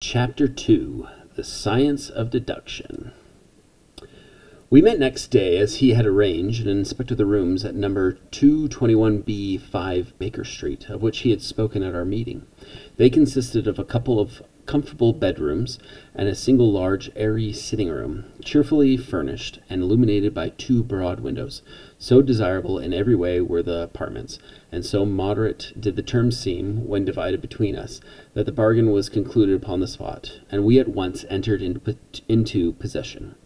Chapter 2 The Science of Deduction. We met next day, as he had arranged, and inspected the rooms at number 221B 5 Baker Street, of which he had spoken at our meeting. They consisted of a couple of comfortable bedrooms and a single large, airy sitting room, cheerfully furnished and illuminated by two broad windows. So desirable in every way were the apartments, and so moderate did the terms seem, when divided between us, that the bargain was concluded upon the spot, and we at once entered into possession.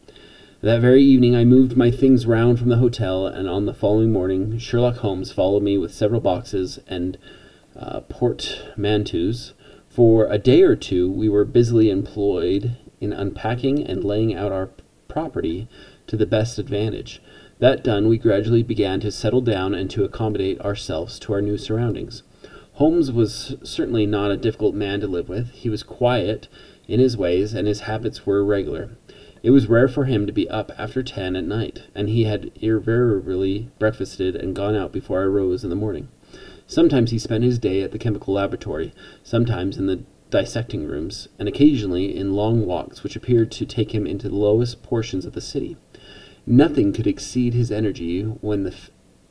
That very evening I moved my things round from the hotel, and on the following morning Sherlock Holmes followed me with several boxes and portmanteaus. For a day or two we were busily employed in unpacking and laying out our property to the best advantage. That done, we gradually began to settle down and to accommodate ourselves to our new surroundings. Holmes was certainly not a difficult man to live with. He was quiet in his ways, and his habits were regular. It was rare for him to be up after 10 at night, and he had invariably breakfasted and gone out before I rose in the morning. Sometimes he spent his day at the chemical laboratory, sometimes in the dissecting rooms, and occasionally in long walks which appeared to take him into the lowest portions of the city. Nothing could exceed his energy when the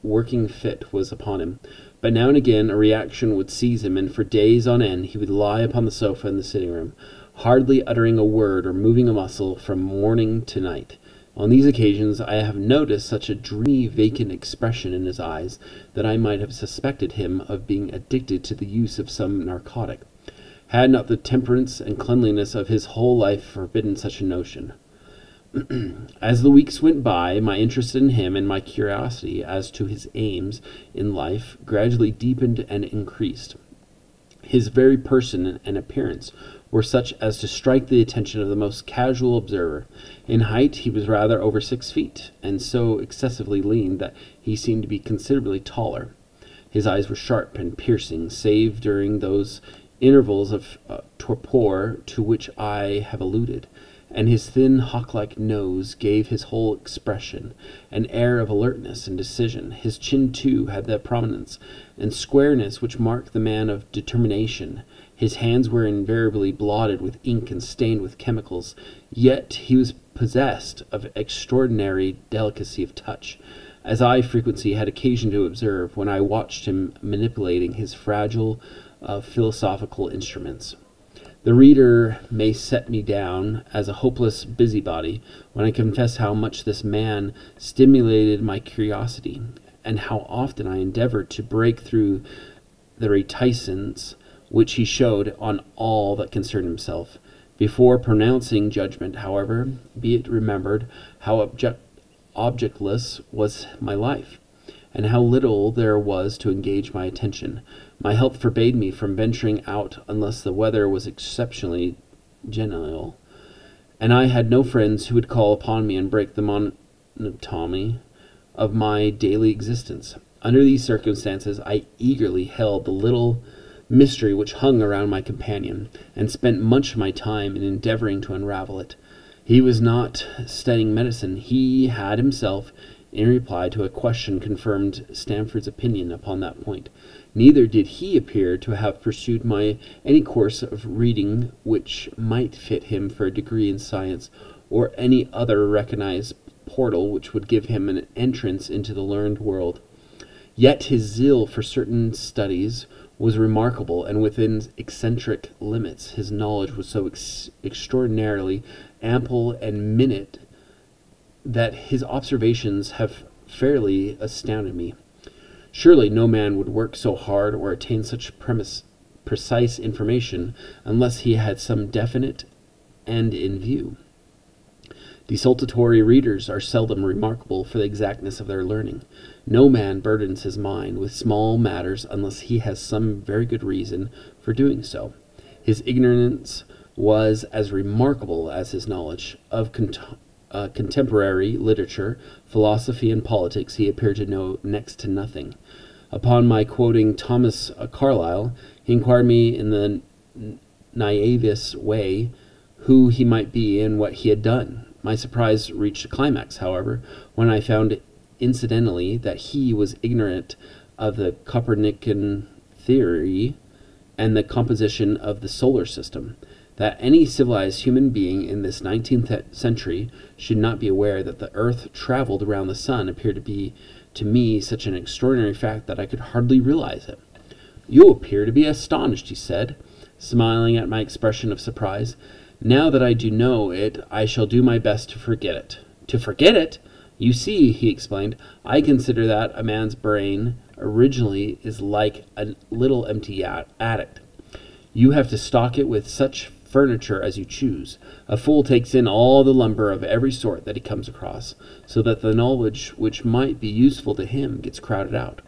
working fit was upon him, but now and again a reaction would seize him, and for days on end he would lie upon the sofa in the sitting-room, hardly uttering a word or moving a muscle from morning to night. On these occasions I have noticed such a dreamy, vacant expression in his eyes that I might have suspected him of being addicted to the use of some narcotic, had not the temperance and cleanliness of his whole life forbidden such a notion. As the weeks went by, my interest in him and my curiosity as to his aims in life gradually deepened and increased. His very person and appearance were such as to strike the attention of the most casual observer. In height he was rather over 6 feet, and so excessively lean that he seemed to be considerably taller. His eyes were sharp and piercing, save during those intervals of torpor to which I have alluded, and his thin hawk-like nose gave his whole expression an air of alertness and decision. His chin, too, had the prominence and squareness which mark the man of determination. His hands were invariably blotted with ink and stained with chemicals, yet he was possessed of extraordinary delicacy of touch, as I frequently had occasion to observe when I watched him manipulating his fragile philosophical instruments. The reader may set me down as a hopeless busybody when I confess how much this man stimulated my curiosity, and how often I endeavored to break through the reticence which he showed on all that concerned himself. Before pronouncing judgment, however, be it remembered how objectless was my life, and how little there was to engage my attention. My health forbade me from venturing out unless the weather was exceptionally genial, and I had no friends who would call upon me and break the monotony of my daily existence. Under these circumstances I eagerly held the little mystery which hung around my companion, and spent much of my time in endeavoring to unravel it. He was not studying medicine. He had himself, in reply to a question, confirmed Stamford's opinion upon that point. Neither did he appear to have pursued any course of reading which might fit him for a degree in science, or any other recognized portal which would give him an entrance into the learned world. Yet his zeal for certain studies was remarkable, and within eccentric limits his knowledge was so extraordinarily ample and minute that his observations have fairly astounded me. Surely no man would work so hard or attain such precise information unless he had some definite end in view. Desultory readers are seldom remarkable for the exactness of their learning. No man burdens his mind with small matters unless he has some very good reason for doing so. His ignorance was as remarkable as his knowledge. Of contemporary literature, philosophy, and politics he appeared to know next to nothing. Upon my quoting Thomas Carlyle, he inquired me in the naivest way who he might be and what he had done. My surprise reached a climax, however, when I found incidentally that he was ignorant of the Copernican theory and the composition of the solar system. that any civilized human being in this 19th century should not be aware that the earth traveled around the sun appeared to be, to me, such an extraordinary fact that I could hardly realize it. You appear to be astonished, he said, smiling at my expression of surprise. Now that I do know it, I shall do my best to forget it. To forget it? You see, he explained, I consider that a man's brain originally is like a little empty attic. You have to stock it with such furniture as you choose. A fool takes in all the lumber of every sort that he comes across, so that the knowledge which might be useful to him gets crowded out,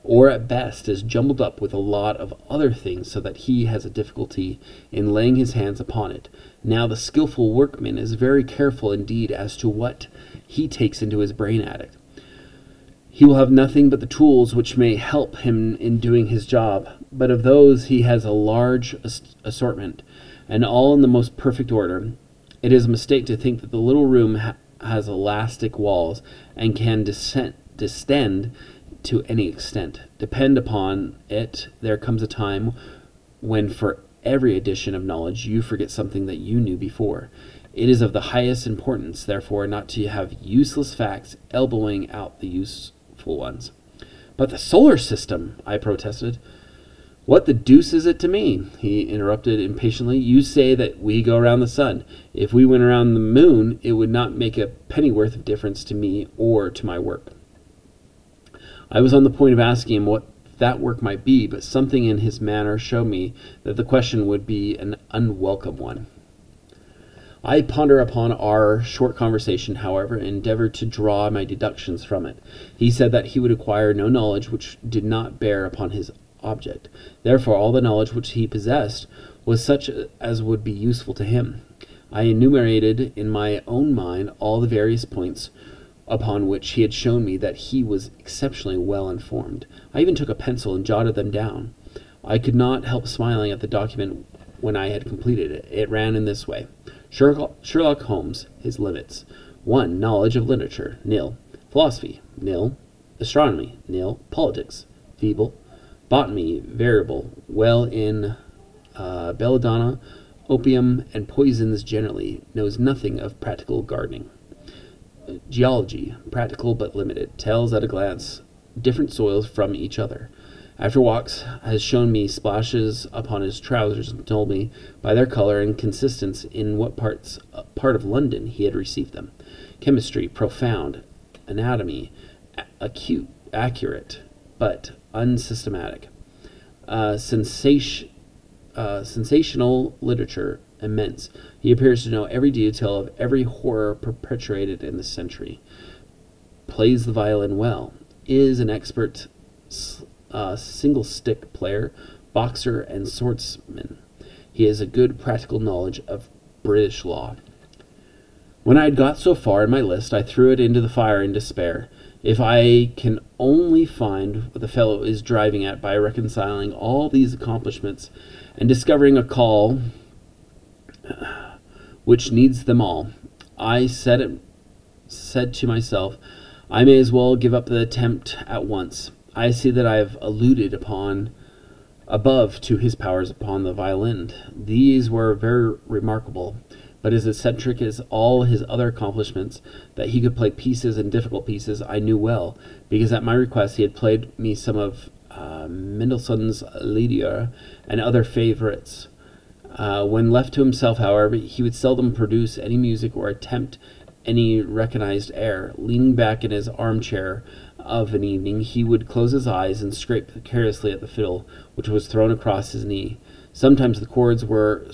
or at best is jumbled up with a lot of other things so that he has a difficulty in laying his hands upon it. Now the skillful workman is very careful indeed as to what he takes into his brain attic. He will have nothing but the tools which may help him in doing his job, but of those he has a large assortment, and all in the most perfect order. It is a mistake to think that the little room has elastic walls and can distend to any extent. Depend upon it, there comes a time when for every addition of knowledge you forget something that you knew before. It is of the highest importance, therefore, not to have useless facts elbowing out the useful ones. But the solar system, I protested. What the deuce is it to me? He interrupted impatiently. You say that we go around the sun. If we went around the moon, it would not make a pennyworth of difference to me or to my work. I was on the point of asking him what that work might be, but something in his manner showed me that the question would be an unwelcome one. I ponder upon our short conversation, however, and endeavored to draw my deductions from it. He said that he would acquire no knowledge which did not bear upon his object. Therefore, all the knowledge which he possessed was such as would be useful to him. I enumerated in my own mind all the various points upon which he had shown me that he was exceptionally well informed. I even took a pencil and jotted them down. I could not help smiling at the document when I had completed it. It ran in this way. Sherlock Holmes, his limits. 1. Knowledge of literature, nil. Philosophy, nil. Astronomy, nil. Politics, feeble. Botany, variable. Well in belladonna, opium, and poisons generally. Knows nothing of practical gardening. Geology, practical but limited. Tells at a glance different soils from each other. After walks, has shown me splashes upon his trousers and told me by their color and consistence in what part of London he had received them. Chemistry, profound. Anatomy, acute, accurate, but unsystematic. Sensational literature, immense. He appears to know every detail of every horror perpetrated in this century. Plays the violin well. Is an expert single-stick player, boxer, and swordsman. He has a good practical knowledge of British law. When I had got so far in my list, I threw it into the fire in despair. If I can only find what the fellow is driving at by reconciling all these accomplishments and discovering a call which needs them all, I said to myself, I may as well give up the attempt at once. I see that I have alluded above to his powers upon the violin. These were very remarkable, but as eccentric as all his other accomplishments, that he could play pieces and difficult pieces, I knew well, because at my request he had played me some of Mendelssohn's Lieder and other favorites. When left to himself, however, he would seldom produce any music or attempt any recognized air. Leaning back in his armchair of an evening, he would close his eyes and scrape carelessly at the fiddle, which was thrown across his knee. Sometimes the chords were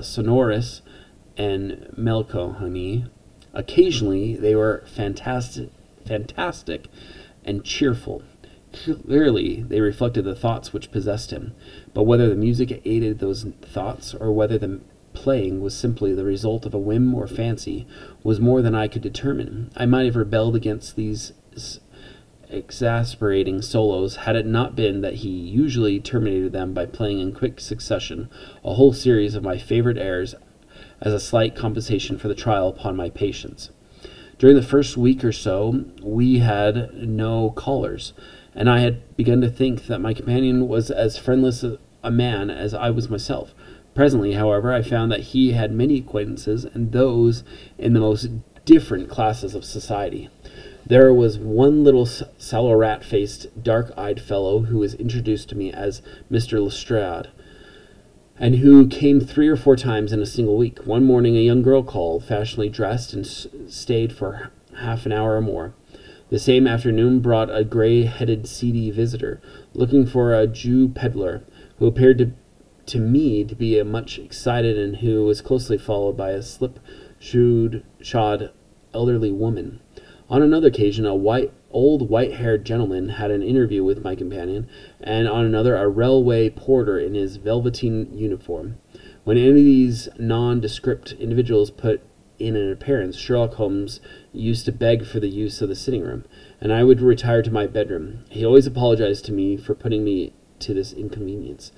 sonorous and melancholy. Occasionally they were fantastic and cheerful. Clearly they reflected the thoughts which possessed him, but whether the music aided those thoughts or whether the playing was simply the result of a whim or fancy was more than I could determine. I might have rebelled against these exasperating solos had it not been that he usually terminated them by playing in quick succession a whole series of my favorite airs as a slight compensation for the trial upon my patience. During the first week or so we had no callers, and I had begun to think that my companion was as friendless a man as I was myself. Presently, however, I found that he had many acquaintances, and those in the most different classes of society. There was one little sallow rat-faced, dark-eyed fellow who was introduced to me as Mr. Lestrade, and who came 3 or 4 times in a single week. One morning a young girl called, fashionably dressed, and stayed for half an hour or more. The same afternoon brought a gray-headed, seedy visitor, looking for a Jew peddler, who appeared to me to be much excited, and who was closely followed by a slip-shod elderly woman. On another occasion, old white-haired gentleman had an interview with my companion, and on another a railway porter in his velveteen uniform. When any of these nondescript individuals put in an appearance, Sherlock Holmes used to beg for the use of the sitting-room, and I would retire to my bedroom. He always apologized to me for putting me to this inconvenience.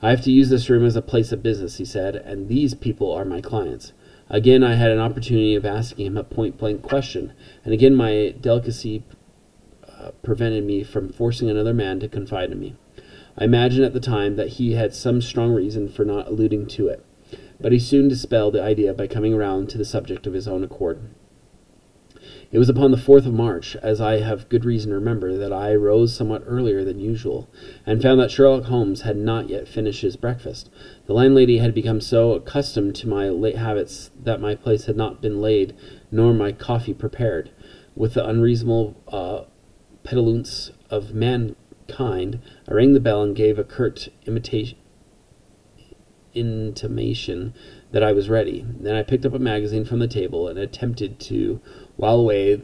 "I have to use this room as a place of business," he said, "and these people are my clients." Again I had an opportunity of asking him a point-blank question, and again my delicacy prevented me from forcing another man to confide in me. I imagined at the time that he had some strong reason for not alluding to it, but he soon dispelled the idea by coming round to the subject of his own accord. It was upon the 4th of March, as I have good reason to remember, that I rose somewhat earlier than usual, and found that Sherlock Holmes had not yet finished his breakfast. The landlady had become so accustomed to my late habits that my place had not been laid, nor my coffee prepared. With the unreasonable petulance of mankind, I rang the bell and gave a curt intimation that I was ready. Then I picked up a magazine from the table and attempted to while away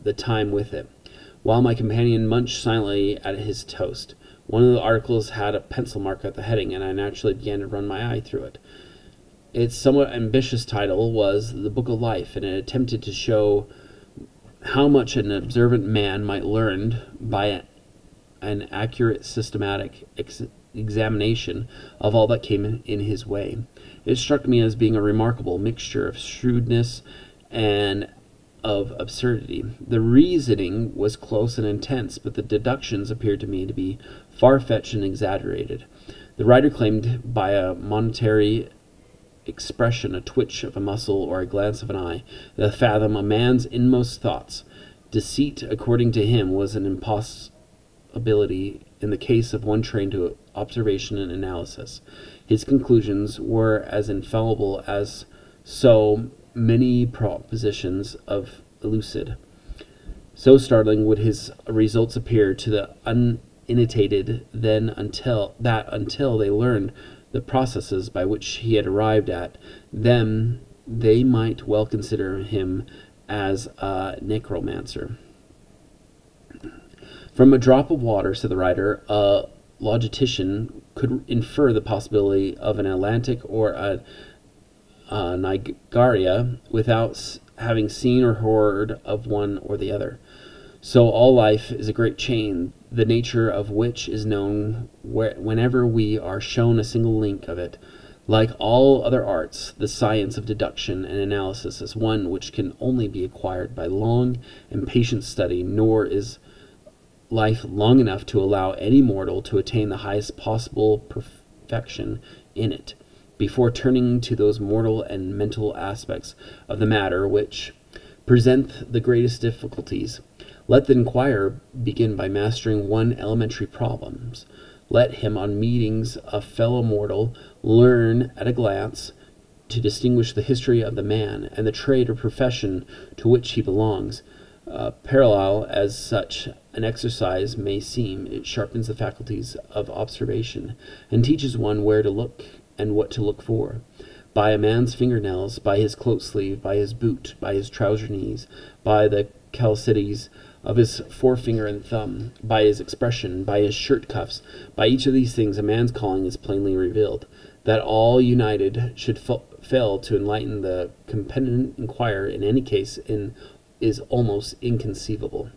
the time with it, while my companion munched silently at his toast. One of the articles had a pencil mark at the heading, and I naturally began to run my eye through it. Its somewhat ambitious title was The Book of Life, and it attempted to show how much an observant man might learn by an accurate systematic examination of all that came in his way. It struck me as being a remarkable mixture of shrewdness and of absurdity. The reasoning was close and intense, but the deductions appeared to me to be far-fetched and exaggerated. The writer claimed by a momentary expression, a twitch of a muscle, or a glance of an eye, to fathom a man's inmost thoughts. Deceit, according to him, was an impossibility in the case of one trained to observation and analysis. His conclusions were as infallible as so many propositions of elucid. So startling would his results appear to the uninitiated until they learned the processes by which he had arrived at them, they might well consider him as a necromancer. From a drop of water, said the writer, a logistician could infer the possibility of an Atlantic or a Niagara without having seen or heard of one or the other. So all life is a great chain, the nature of which is known whenever we are shown a single link of it. Like all other arts, the science of deduction and analysis is one which can only be acquired by long and patient study, nor is life long enough to allow any mortal to attain the highest possible perfection in it, before turning to those mortal and mental aspects of the matter which present the greatest difficulties. Let the inquirer begin by mastering one elementary problems. Let him, on meetings a fellow mortal, learn at a glance to distinguish the history of the man and the trade or profession to which he belongs. Parallel as such an exercise may seem, it sharpens the faculties of observation, and teaches one where to look and what to look for. By a man's fingernails, by his coat sleeve, by his boot, by his trouser knees, by the callosities of his forefinger and thumb, by his expression, by his shirt cuffs, by each of these things a man's calling is plainly revealed. That all united should fail to enlighten the competent inquirer in any case is almost inconceivable.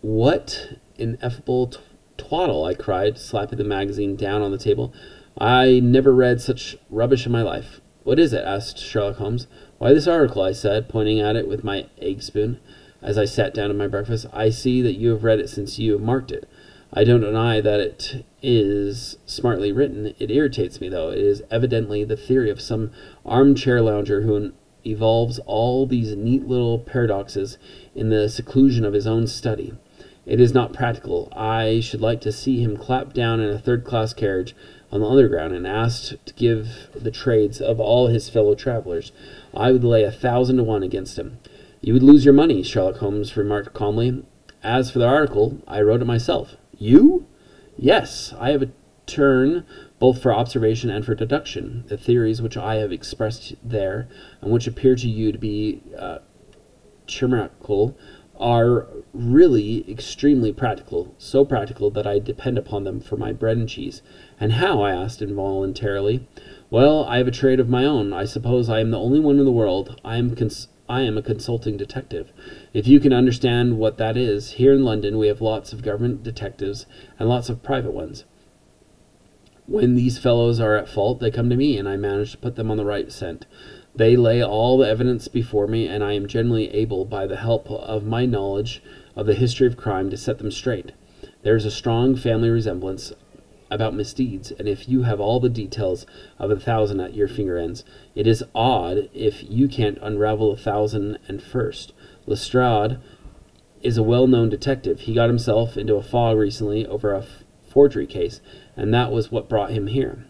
"What ineffable twaddle!" I cried, slapping the magazine down on the table. "I never read such rubbish in my life." "What is it?" asked Sherlock Holmes. "Why, this article," I said, pointing at it with my egg spoon, as I sat down to my breakfast. "I see that you have read it since you have marked it." I don't deny that it is smartly written. It irritates me, though. It is evidently the theory of some armchair lounger who evolves all these neat little paradoxes in the seclusion of his own study. It is not practical. I should like to see him clapped down in a third-class carriage on the underground and asked to give the trades of all his fellow travelers. I would lay 1,000 to 1 against him. You would lose your money, Sherlock Holmes remarked calmly. As for the article, I wrote it myself. You? Yes, I have a turn both for observation and for deduction. The theories which I have expressed there, and which appear to you to be chimerical, are really extremely practical, so practical that I depend upon them for my bread and cheese. And how? I asked involuntarily. Well, I have a trade of my own. I suppose I am the only one in the world. I am a consulting detective. If you can understand what that is, here in London we have lots of government detectives and lots of private ones. When these fellows are at fault, they come to me, and I manage to put them on the right scent. They lay all the evidence before me, and I am generally able, by the help of my knowledge of the history of crime, to set them straight. There is a strong family resemblance about misdeeds, and if you have all the details of 1,000 at your finger ends, it is odd if you can't unravel 1,001st. Lestrade is a well-known detective. He got himself into a fog recently over a forgery case, and that was what brought him here.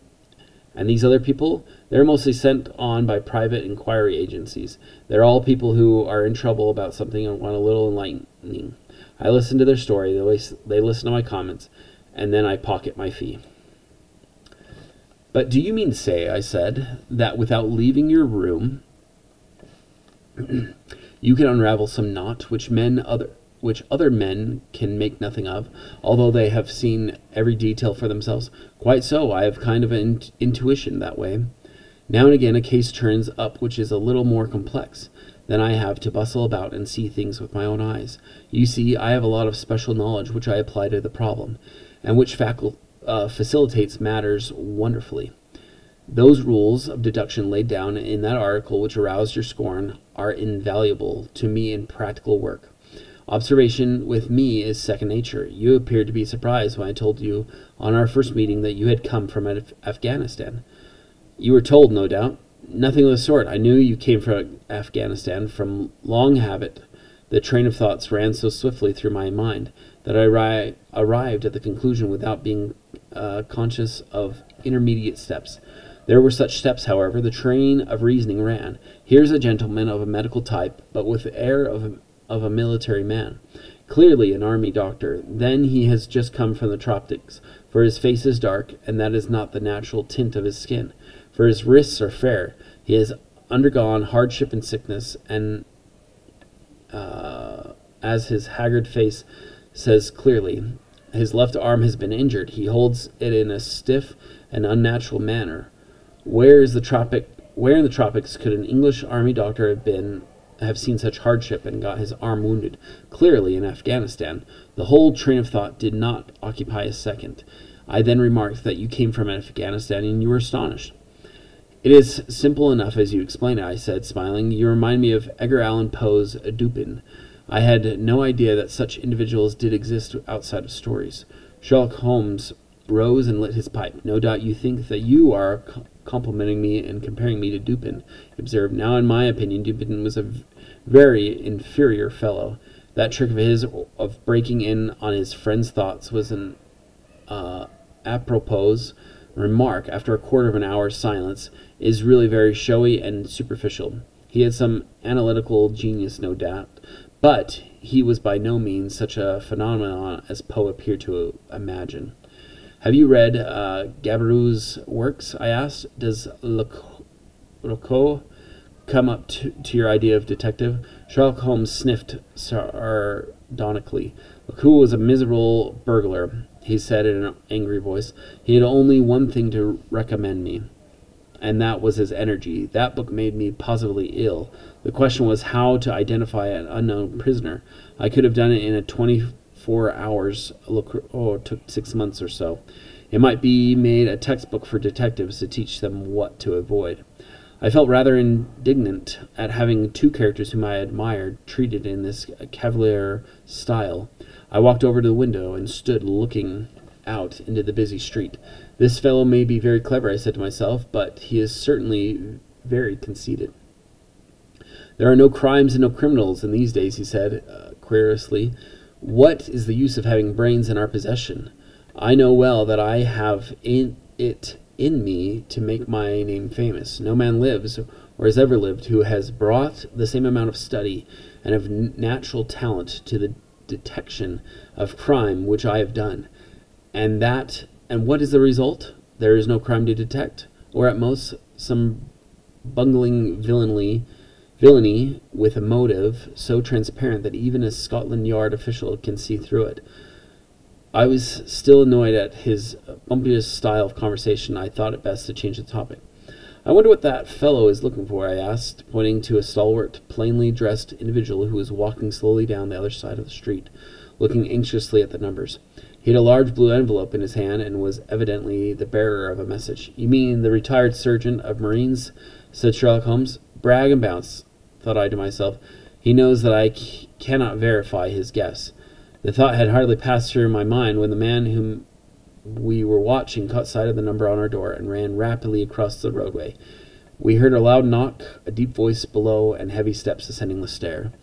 And these other people, they're mostly sent on by private inquiry agencies. They're all people who are in trouble about something and want a little enlightening. I listen to their story, they listen to my comments, and then I pocket my fee. But do you mean to say, I said, that without leaving your room, you can unravel some knot which other men can make nothing of, although they have seen every detail for themselves? Quite so. I have kind of an intuition that way. Now and again a case turns up which is a little more complex. Then I have to bustle about and see things with my own eyes. You see, I have a lot of special knowledge which I apply to the problem, and which facilitates matters wonderfully. Those rules of deduction laid down in that article which aroused your scorn are invaluable to me in practical work. Observation with me is second nature. You appeared to be surprised when I told you on our first meeting that you had come from Afghanistan. You were told, no doubt. Nothing of the sort. I knew you came from Afghanistan from long habit. The train of thoughts ran so swiftly through my mind that I arrived at the conclusion without being conscious of intermediate steps. There were such steps, however. The train of reasoning ran. Here's a gentleman of a medical type, but with the air of a military man. Clearly an army doctor. Then he has just come from the tropics, for his face is dark, and that is not the natural tint of his skin. For his wrists are fair. He has undergone hardship and sickness, and as his haggard face says clearly, his left arm has been injured. He holds it in a stiff and unnatural manner. Where in the tropics could an English army doctor have seen such hardship and got his arm wounded? Clearly in Afghanistan. The whole train of thought did not occupy a second. I then remarked that you came from Afghanistan, and you were astonished. It is simple enough as you explain it, I said, smiling. You remind me of Edgar Allan Poe's Dupin. I had no idea that such individuals did exist outside of stories. Sherlock Holmes rose and lit his pipe. No doubt you think that you are complimenting me and comparing me to Dupin, he observed. Now, in my opinion, Dupin was a very inferior fellow. That trick of his of breaking in on his friend's thoughts was an apropos remark after a quarter of an hour's silence, is really very showy and superficial. He had some analytical genius, no doubt, but he was by no means such a phenomenon as Poe appeared to imagine. Have you read Gaboriau's works? I asked. Does Lecoq come up to your idea of detective? Sherlock Holmes sniffed sardonically. Lecoq was a miserable burglar, he said in an angry voice. He had only one thing to recommend me, and that was his energy. That book made me positively ill. The question was how to identify an unknown prisoner. I could have done it in 24 hours. It took 6 months or so. It might be made a textbook for detectives to teach them what to avoid. I felt rather indignant at having two characters whom I admired treated in this cavalier style. I walked over to the window and stood looking out into the busy street. This fellow may be very clever, I said to myself, but he is certainly very conceited. There are no crimes and no criminals in these days, he said, querulously. What is the use of having brains in our possession? I know well that I have it in me to make my name famous. No man lives, or has ever lived, who has brought the same amount of study and of natural talent to the detection of crime which I have done. And what is the result? There is no crime to detect, or at most some bungling villainy with a motive so transparent that even a Scotland Yard official can see through it. I was still annoyed at his bumptious style of conversation. I thought it best to change the topic. I wonder what that fellow is looking for, I asked, pointing to a stalwart, plainly dressed individual who was walking slowly down the other side of the street, looking anxiously at the numbers. He had a large blue envelope in his hand and was evidently the bearer of a message. You mean the retired sergeant of Marines? Said Sherlock Holmes. Brag and bounce, thought I to myself. He knows that I cannot verify his guess. The thought had hardly passed through my mind when the man whom we were watching caught sight of the number on our door and ran rapidly across the roadway. We heard a loud knock, a deep voice below, and heavy steps ascending the stair.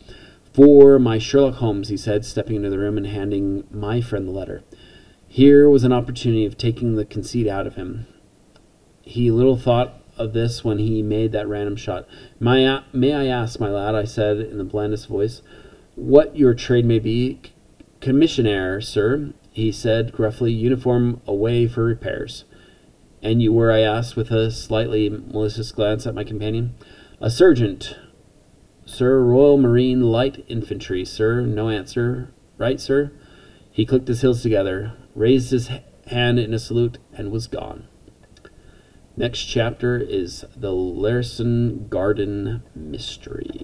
For my Sherlock Holmes, he said, stepping into the room and handing my friend the letter. Here was an opportunity of taking the conceit out of him. He little thought of this when he made that random shot. May I ask, my lad, I said in the blandest voice, what your trade may be? Commissionaire, sir, he said gruffly, uniform away for repairs. And you were, I asked, with a slightly malicious glance at my companion. A sergeant, sir, Royal Marine Light Infantry, sir. No answer. Right, sir? He clicked his heels together, raised his hand in a salute, and was gone. Next chapter is the Larson Garden Mystery.